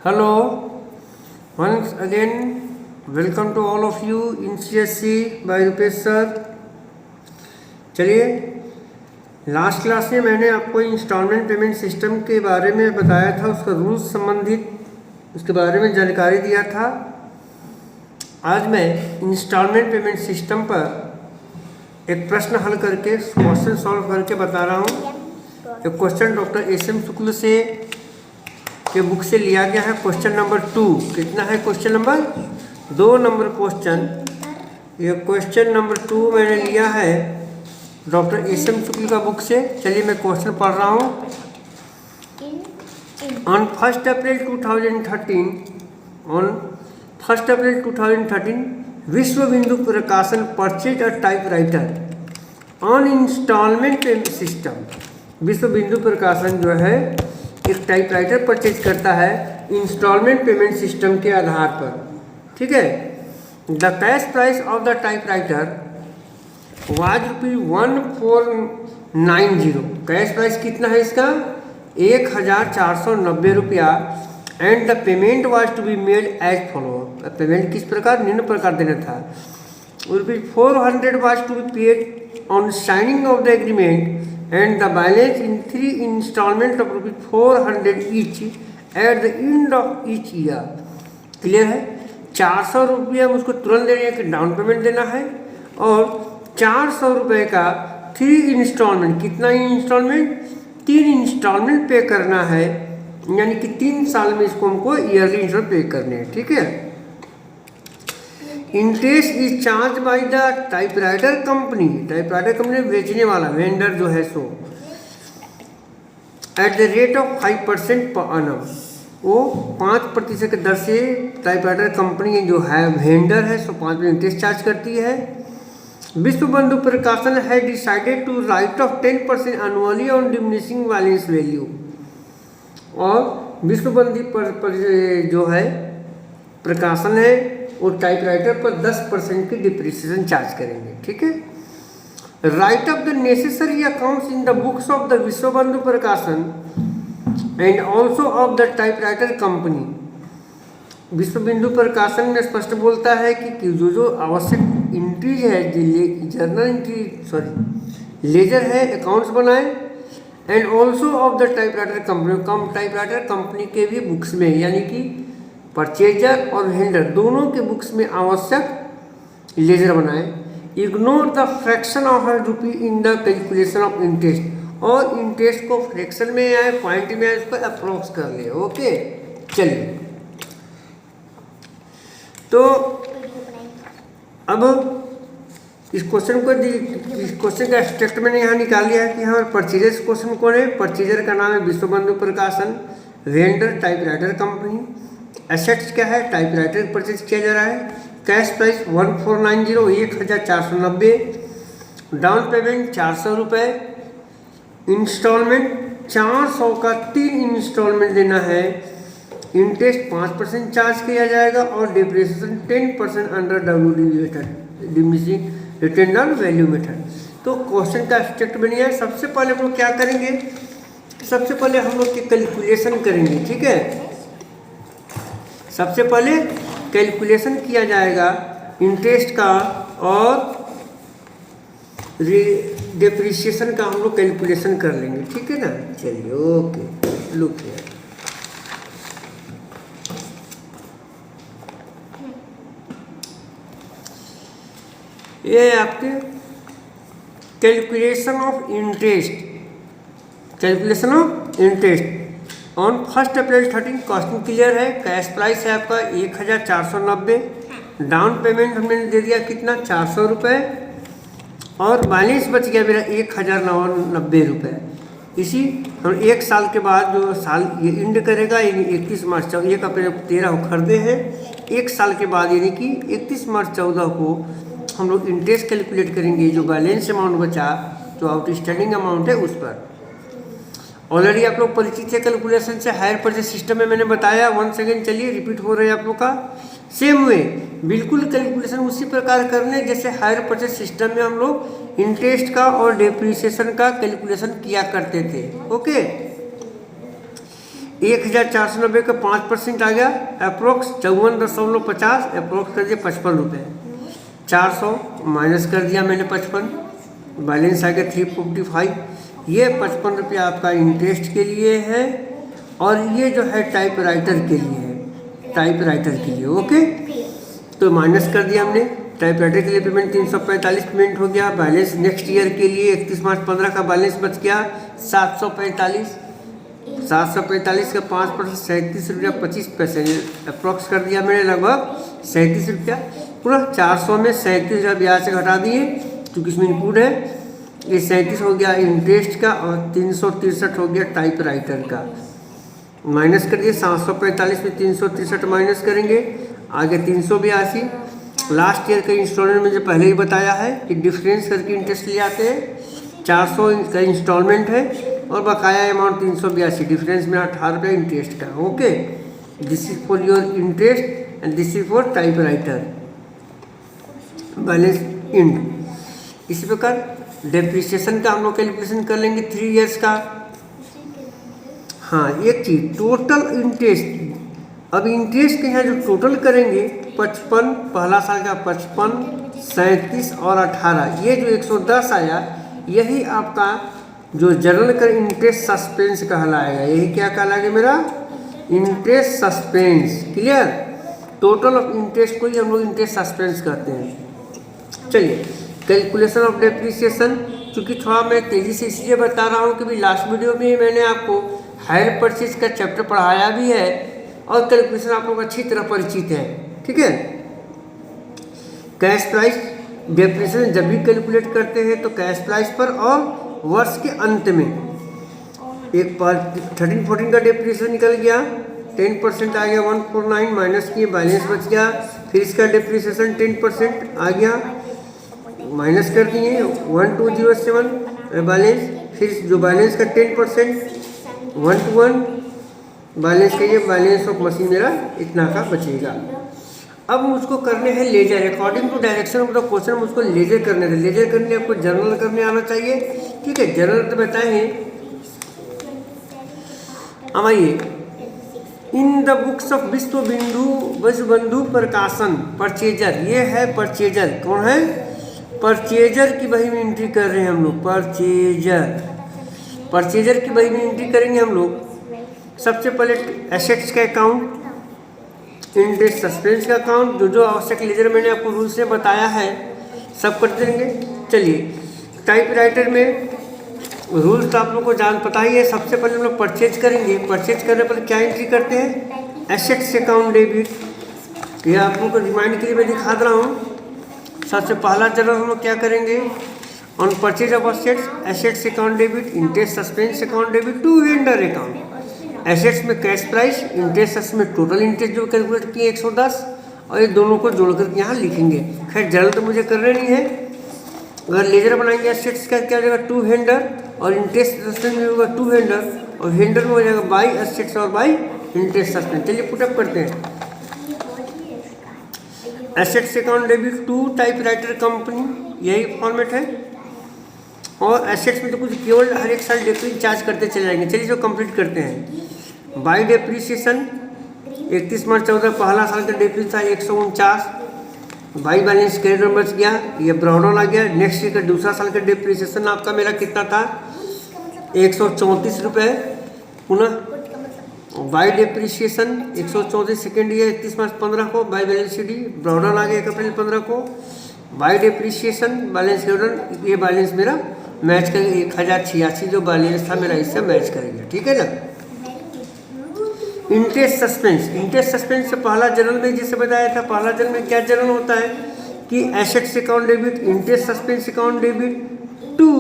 Hello, once again, welcome to all of you in CSC by Rupesh sir. चलिए, last class में मैंने आपको instalment payment system के बारे में बताया था, उसका रूल्स संबंधित उसके बारे में जानकारी दिया था। आज मैं इंस्टॉलमेंट पेमेंट सिस्टम पर एक प्रश्न हल करके क्वेश्चन सॉल्व करके बता रहा हूँ। एक क्वेश्चन डॉक्टर एस एम शुक्ल से के बुक से लिया गया है। क्वेश्चन नंबर 2 कितना है? Question number 2 number question. ये क्वेश्चन नंबर 2 मैंने लिया है डॉक्टर एस एम शुक्ल का बुक से। चलिए मैं क्वेश्चन पढ़ रहा हूँ। On 1 April 2013 Vishwa Bindu Prakashan purchase a typewriter on instalment payment system. Vishwa Bindu प्रकाशन जो है एक टाइपराइटर परचेज करता है इंस्टॉलमेंट पेमेंट सिस्टम के आधार पर। ठीक है। The cash price of the typewriter was ₹1490। Cash price कितना है इसका? 1490 रुपया। And the payment was to be made as follow. Payment किस प्रकार? निम्न प्रकार देना था। ₹400 was to be paid on signing of the agreement and the balance in 3 installment of ₹400 each at the end of each year। Clear है? 400 रुपया मुझको तुरंत देने का डाउन पेमेंट देना है और 400 रुपये का 3 इंस्टॉलमेंट। कितना इंस्टॉलमेंट? 3 इंस्टॉलमेंट पे करना है, यानी कि 3 साल में इसको हमको ईयरली इंस्टॉलमेंट पे करने हैं। ठीक है। Interest is charge by the typewriter company. Typewriter company बेचने वाला वेंडर जो है सो एट द रेट ऑफ 5% पर annum। वो 5% की दर से टाइपराइटर कंपनी जो है वेंडर है सो 5% इंटरेस्ट चार्ज करती है। विश्व बंधु प्रकाशन है decided to write off 10% annually on diminishing balance value. और विश्व बंधु पर जो है प्रकाशन है और टाइपराइटर पर 10% की डिप्रिसिएशन चार्ज करेंगे। ठीक है। Right of the necessary accounts in the books of the विश्व बंधु प्रकाशन and also of the typewriter company. विश्व बिंदु प्रकाशन में स्पष्ट बोलता है कि जो आवश्यक एंट्रीज है, जर्नल एंट्री लेजर है, अकाउंट्स बनाए। And also of the typewriter company, typewriter company के भी बुक्स में, यानी कि परचेजर और वेंडर दोनों के बुक्स में आवश्यक लेजर बनाए। Ignore the fraction of ₹, in the calculation of interest. और इंटरेस्ट को फ्रैक्शन में आए, पॉइंट में आए, उसको अप्रोक्स कर ले। ओके। चलिए, तो अब इस क्वेश्चन का स्ट्रक्चर मैंने यहाँ निकाल लिया है कि हमारे परचेजर क्वेश्चन कौन है। परचेजर का नाम है विश्व बंधु प्रकाशन। Vendor typewriter company. एसेट्स क्या है? टाइपराइटर परचेज किया जा रहा है। Cash price 1490 1490। डाउन पेमेंट 400 रुपये। इंस्टॉलमेंट 400 का 3 इंस्टॉलमेंट देना है। इंटरेस्ट 5% चार्ज किया जाएगा और depreciation 10% under WDV method, diminishing written on value method. तो क्वेश्चन का स्ट्रक्चर बनिए। सबसे पहले हम लोग क्या करेंगे? सबसे पहले हम लोग कैलकुलेशन करेंगे। ठीक है। सबसे पहले कैलकुलेशन किया जाएगा इंटरेस्ट का और डिप्रिसिएशन का, हम लोग कैलकुलेशन कर लेंगे। ठीक है ना। चलिए, ओके। लुक हियर, ये आपके calculation of interest. Calculation of interest on 1 April 13 costing clear है। कैश प्राइस है आपका 1490। डाउन पेमेंट हमने दे दिया कितना? 400 रुपये। और बैलेंस बच गया मेरा 1090 रुपये। इसी हम 1 साल के बाद जो साल ये इंड करेगा, यानी 31 मार्च 1 अप्रैल 13 को खरीदे हैं। 1 साल के बाद यानी कि 31 मार्च 14 को हम लोग इंटरेस्ट कैलकुलेट करेंगे। जो बैलेंस अमाउंट बचा, जो आउटस्टैंडिंग अमाउंट है, उस पर। ऑलरेडी आप लोग परिचित है कैलकुलेशन से। हायर परचेज सिस्टम में मैंने बताया। 1 सेकेंड, चलिए रिपीट हो रहे हैं आप लोग का। सेम वे बिल्कुल कैलकुलेशन उसी प्रकार करने जैसे हायर परचेज सिस्टम में हम लोग इंटरेस्ट का और डिप्रिसिएशन का कैलकुलेशन किया करते थे। ओके। 1490 का 5% आ गया, अप्रोक्स 54.50, अप्रोक्स कर दिया 55 रुपये। 400 माइनस कर दिया मैंने 55, बैलेंस आ गया 345। ये 55 रुपये आपका इंटरेस्ट के लिए है और ये जो है टाइपराइटर के लिए है, टाइपराइटर के लिए। ओके, तो माइनस कर दिया हमने। टाइपराइटर के लिए पेमेंट 345 पेमेंट हो गया। बैलेंस नेक्स्ट ईयर के लिए 31 मार्च 15 का बैलेंस बच गया 745। 745 का 5% 37 रुपया 25 पैसे, अप्रॉक्स कर दिया मैंने लगभग 37 रुपया। पूरा 400 में 37 रुपया ब्याज से घटा दिए क्योंकि इसमें इनपुट है। ये 37 हो गया इंटरेस्ट का और 363 हो गया टाइपराइटर का। माइनस कर दिए 745 में 363 माइनस करेंगे, आगे 382। लास्ट ईयर का इंस्टॉलमेंट मुझे पहले ही बताया है कि डिफरेंस करके इंटरेस्ट ले आते हैं। 400 का इंस्टॉलमेंट है और बकाया अमाउंट 382, डिफरेंस में 18 रुपये इंटरेस्ट का। Okay, this is for your interest and this is for typewriter. Balance end. इसी प्रकार डेप्रिसिएशन का हम लोग कैलकुलेशन कर लेंगे 3 इयर्स का। हाँ, एक चीज, टोटल इंटरेस्ट। अब इंटरेस्ट के यहाँ जो टोटल करेंगे 55, पहला साल का 55, 37 और 18, ये जो 110 आया, यही आपका जो जनरल का इंटरेस्ट सस्पेंस कहलाएगा। यही क्या कहलाएगा मेरा? Interest suspense. Clear? Total of interest को ही हम लोग इंटरेस्ट सस्पेंस कहते हैं। चलिए, कैलकुलेशन ऑफ डेप्रिसिएशन, चूँकि थोड़ा मैं तेज़ी से इसलिए बता रहा हूँ कि भी लास्ट वीडियो में मैंने आपको हायर परचेज का चैप्टर पढ़ाया भी है और कैलकुलेशन आप लोग अच्छी तरह परिचित है। ठीक है। कैश प्राइस डेप्रिसिएशन जब भी कैलकुलेट करते हैं तो कैश प्राइस पर और वर्ष के अंत में एक बार 13-14 का डेप्रिसिएशन निकल गया, 10% आ गया 149, माइनस किए बैलेंस बच गया। फिर इसका डेप्रिसिएशन 10% आ गया, माइनस कर दिए 1207 बैलेंस। फिर जो बैलेंस का 10% 121 बैलेंस करिए, बैलेंस ऑफ मशीन मेरा इतना का बचेगा। अब मुझको करने हैं ledger, according to direction of the question मुझको लेजर करने थे। लेजर करने आपको जर्नल करने आना चाहिए। ठीक है, जर्नल तो बताए हैं। अब आइए, in the books of Vishwabandhu प्रकाशन परचेजर, ये है परचेजर। कौन है? परचेजर की बही में एंट्री कर रहे हैं हम लोग। परचेजर की बही में एंट्री करेंगे हम लोग। सबसे पहले एसेट्स का अकाउंट, इंटरेस्ट सस्पेंस का अकाउंट, जो जो आवश्यक लेजर मैंने आपको रूल से बताया है सब करते रहेंगे। चलिए, टाइपराइटर में रूल्स तो आप लोग को जान पता ही है। सबसे पहले हम लोग परचेज करेंगे। परचेज करने पर क्या एंट्री करते हैं? Assets account debit. ये आप लोग को रिमाइंड के लिए मैं दिखा रहा हूँ। सबसे पहला जरूर हम लोग क्या करेंगे? On purchase of assets, assets account debit, interest suspense account debit to vendor account. Assets में कैश प्राइस, इंटरेस्ट में टोटल इंटरेस्ट जो कैलकुलेट किए 110, और ये दोनों को जोड़कर यहाँ लिखेंगे। खैर जल्द तो मुझे करने नहीं है। अगर लेजर बनाएंगे एसेट्स का क्या हो जाएगा? टू वेंडर, और इंटरेस्ट सस्पेंस में होगा टू वेंडर, और वेंडर में हो जाएगा बाई एसेट्स और बाई इंटरेस्ट सस्पेंस। चलिए पुटअप करते हैं। Assets account debit to typewriter company, यही फॉर्मेट है। और एसेट्स में तो कुछ केवल हर एक साल डेप्रिसिएशन चार्ज करते चले जाएंगे। चलिए जो कंप्लीट करते हैं। बाई डेप्रिसिएशन 31 मार्च 14 पहला साल का डेप्रिसिएशन था 149, बाई बैलेंस क्रेडिट बच गया, ये ब्राउन आ गया। नेक्स्ट ईयर का दूसरा साल का डेप्रिसिएशन आपका मेरा कितना था? 134 रुपये। पुनः बाई डेप्रिसिएशन 134 सेकेंड ईयर 31 मार्च 15 को, बाई बैलेंस शीट ब्राउन आ गया 1 अप्रैल 15 को। बाई डेप्रिसिएशन बैलेंस क्रेडिट, ये बैलेंस मेरा मैच करेगा 1086 जो बैलेंस था मेरा, इससे मैच करेगा। ठीक है ना। इंटरेस्ट सस्पेंस, इंटरेस्ट सस्पेंस से पहला जनरल में जैसे बताया था, पहला जनरल में क्या जनरल होता है कि assets account debit, interest suspense account debit to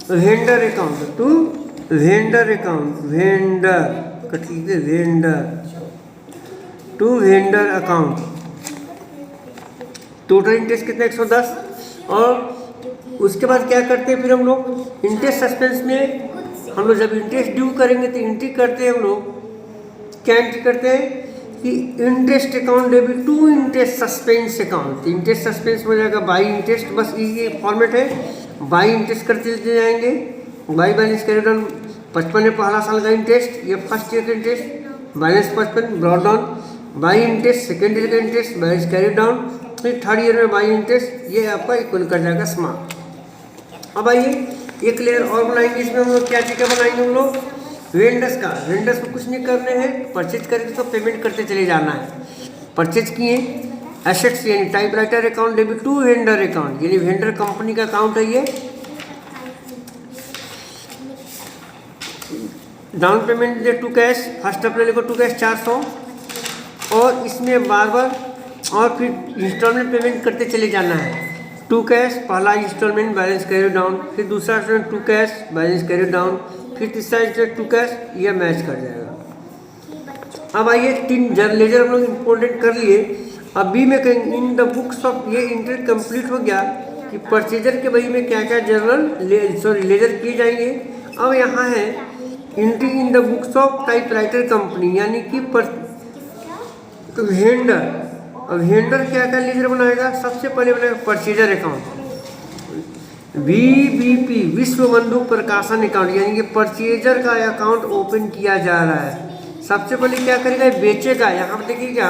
vendor account, to vendor account, vendor cut लीजिए, vendor to vendor account. Total interest कितना? 110। और उसके बाद क्या करते हैं फिर हम लोग? इंटरेस्ट सस्पेंस में हम लोग जब इंटरेस्ट ड्यू करेंगे तो एंट्री करते हैं हम लोग, क्या एंट्री करते हैं कि interest account debit to interest suspense account. Interest suspense हो जाएगा बाई इंटरेस्ट, बस ये फॉर्मेट है। बाई इंटरेस्ट करते चलते जाएंगे, बाई बैलेंस कैरी डाउन 55 है पहला साल का इंटरेस्ट, ये फर्स्ट ईयर का interest, balance 55 brought down by interest, second year का इंटरेस्ट बैलेंस कैरी डाउन, फिर थर्ड ईयर में बाई इंटरेस्ट, ये आपका इक्वल कर जाएगा स्मॉल। अब आइए एक लेयर और बनाएंगे, इसमें हम लोग क्या चीज़ें बनाएंगे, हम लोग वेंडर्स का। वेंडर्स को कुछ नहीं करने हैं, परचेज करके तो पेमेंट करते चले जाना है। परचेज किए एसेट्स यानी typewriter account debit to vendor account, यानी वेंडर कंपनी का अकाउंट है ये। डाउन पेमेंट दे टू कैश, 1 अप्रैल को टू कैश 400, और इसमें बार बार और फिर इंस्टॉलमेंट पेमेंट करते चले जाना है। टू कैश पहला इंस्टॉलमेंट बैलेंस कैरी डाउन, फिर दूसरा instalment to cash balance carry down, फिर तीसरा इंस्टॉलमेंट टू कैश, यह मैच कर जाएगा। अब आइए 3 लेजर हम लोग इम्पोर्टेंट कर लिए। अब बी में कहेंगे इन द बुक्स ऑफ, ये इंटर कंप्लीट हो गया कि परचेजर के बही में क्या क्या लेजर किए जाएंगे। अब यहाँ है entry in the books of typewriter company, यानी कि वेंडर। अब वेंडर क्या क्या लेजर बनाएगा, सबसे पहले बनाएगा परचेजर अकाउंट, VBP विश्व बंधु प्रकाशन अकाउंट, यानी कि परचेजर का अकाउंट ओपन किया जा रहा है। सबसे पहले क्या करेगा, बेचेगा। यहाँ पर देखिएगा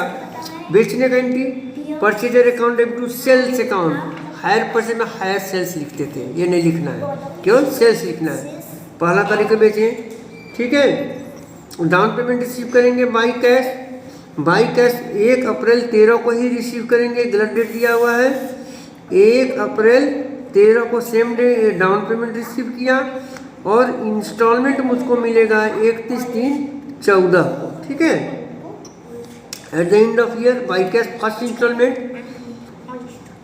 बेचने का entry, purchaser account debit to sales account, hire purchase में हायर सेल्स लिखते थे, ये नहीं लिखना है, केवल सेल्स लिखना है। पहला तरीके बेचें, ठीक है। डाउन पेमेंट रिसीव करेंगे by cash, by cash 1 April 13 को ही रिसीव करेंगे, गलत डेट दिया हुआ है। 1 अप्रैल 13 को same day down payment receive किया, और इंस्टॉलमेंट मुझको मिलेगा 31/3/14 को, ठीक है। At the end of year by cash first instalment,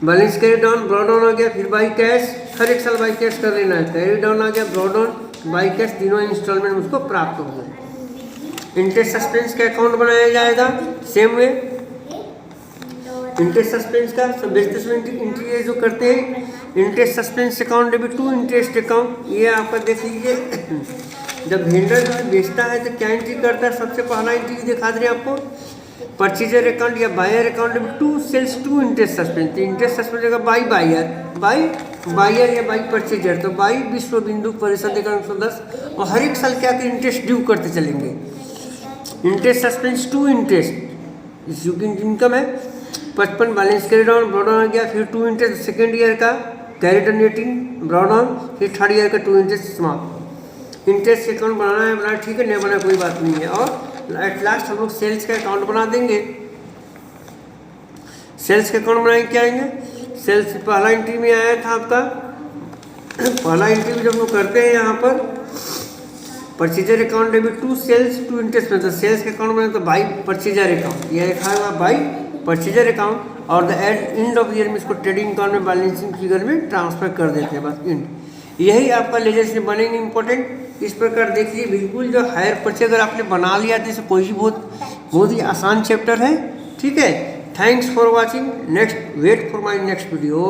balance carry down brought down आ गया, फिर बाई कैश, हर एक साल बाई कैश कर लेना है। कैरी डाउन आ गया, ब्रॉड डाउन, बाई कैश, तीनों इंस्टॉलमेंट मुझको प्राप्त हो गए। इंटरेस्ट सस्पेंस का अकाउंट बनाया जाएगा सेम वे। इंटरेस्ट सस्पेंस का सब बेचते समय इंट्री जो करते हैं, interest suspense account debit to interest account, ये आपका देख लीजिए। जब वेंडर जो है बेचता है तो क्या एंट्री करता है, सबसे पहला एंट्री दिखा दे रहे हैं आपको, परचेजर अकाउंट या buyer account debit to sales to interest suspense. Interest suspense जगह बाई बायर, बायर या बाई परचेजर, तो बाई विश्व बिंदु परिषद अकाउंट 110, और हर एक साल क्या कर इंटरेस्ट ड्यू करते चलेंगे। Interest suspense to interest issue की इनकम है 55, balance carry down brought down आ गया, फिर टू इंटरेस्ट सेकेंड ईयर का कैरी टर्नेटिंग ब्रॉड डाउन, फिर थर्ड ईयर का टू इंटरेस्ट समाप्त। इंटरेस्ट अकाउंट बनाना है, बनाना ठीक है, नहीं बनाना कोई बात नहीं है। और एट लास्ट हम लोग सेल्स का अकाउंट बना देंगे। सेल्स का अकाउंट बनाएंगे, क्या आएंगे, सेल्स पहला एंट्री में आया था आपका, पहला एंट्री जब हम लोग करते हैं यहाँ पर purchaser account debit to sales to interest में, तो सेल्स का अकाउंट बनाए तो बाई परचेजर अकाउंट, यह लिखा हुआ बाई परचेजर अकाउंट, और द एंड ऑफ ईयर में इसको ट्रेडिंग अकाउंट में बैलेंसिंग फिगर में ट्रांसफर कर देते हैं, बस इंड। यही आपका लेजर से बनेंगे इंपॉर्टेंट। इस प्रकार देखिए बिल्कुल जो हायर परचेज अगर आपने बना लिया तो इसे कोई भी बहुत ही आसान चैप्टर है, ठीक है। Thanks for watching, next wait for my next video.